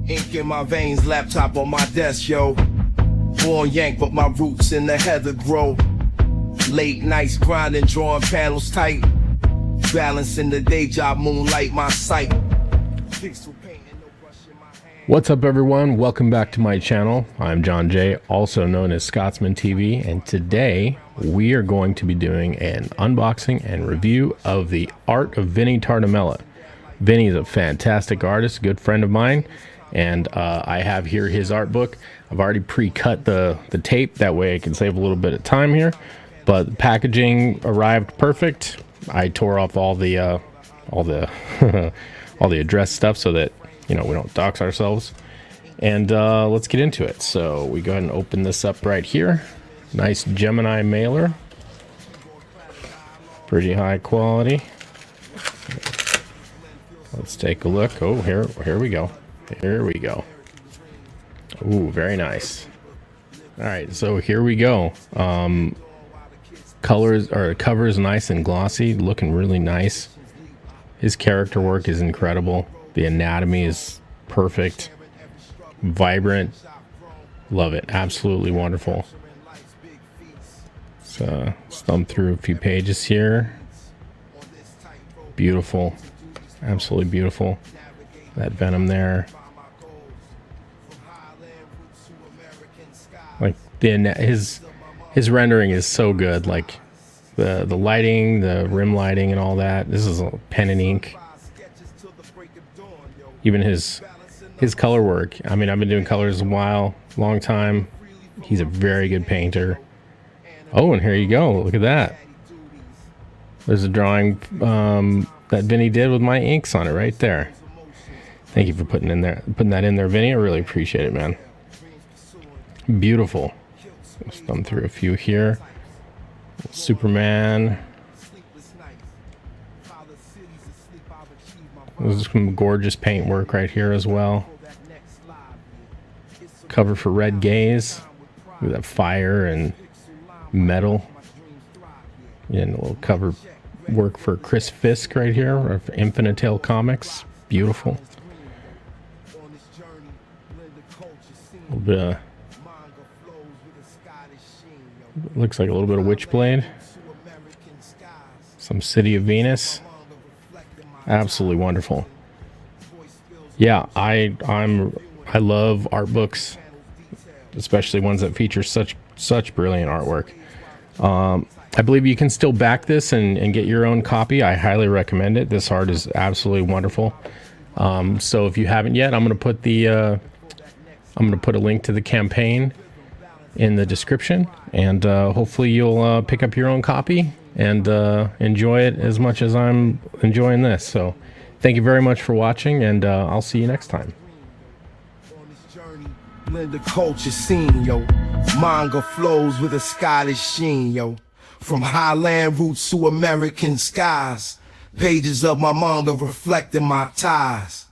Ink in my veins, laptop on my desk, yo. Born Yank, but my roots in the heather grow. Late nights grinding, drawing panels tight. Balancing the day job, moonlight my sight. What's up, everyone? Welcome back to my channel. I'm John Jay, also known as Scotsman TV, and today we are going to be doing an unboxing and review of the Art of Vinnie Tartamella. Vinnie is a fantastic artist, good friend of mine, and I have here his art book. I've already pre-cut the tape, that way I can save a little bit of time here, but the packaging arrived perfect. I tore off all the all the address stuff so that, you know, we don't dox ourselves. And let's get into it. So we go ahead and open this up right here. Nice Gemini mailer, pretty high quality. Let's take a look. Oh, here we go. Here we go. Ooh, very nice. All right, so here we go. Cover is nice and glossy, looking really nice. His character work is incredible. The anatomy is perfect, vibrant. Love it. Absolutely wonderful. So let's thumb through a few pages here. Beautiful. Absolutely beautiful. That venom there. Like his rendering is so good. Like the lighting, the rim lighting and all that. This is a pen and ink. Even his color work. I mean, I've been doing colors a long time. He's a very good painter. Oh, and here you go. Look at that. There's a drawing that Vinnie did with my inks on it right there. Thank you for putting that in there, Vinnie. I really appreciate it, man. Beautiful. Let's thumb through a few here. Superman. There's some gorgeous paint work right here as well. Cover for Red Gaze. With that fire and metal. And a little cover work for Chris Fisk right here of Infinite Tale Comics. Beautiful. A little bit of, looks like a little bit of Witchblade. Some City of Venus. Absolutely wonderful. Yeah, I love art books, especially ones that feature such brilliant artwork. I believe you can still back this and get your own copy. I highly recommend it. This art is absolutely wonderful. So if you haven't yet, I'm going to put a link to the campaign in the description, and hopefully you'll pick up your own copy and enjoy it as much as I'm enjoying this. So thank you very much for watching, and I'll see you next time. Blend the culture scene, yo. Manga flows with a Scottish sheen, yo. From highland roots to American skies. Pages of my manga reflecting my ties.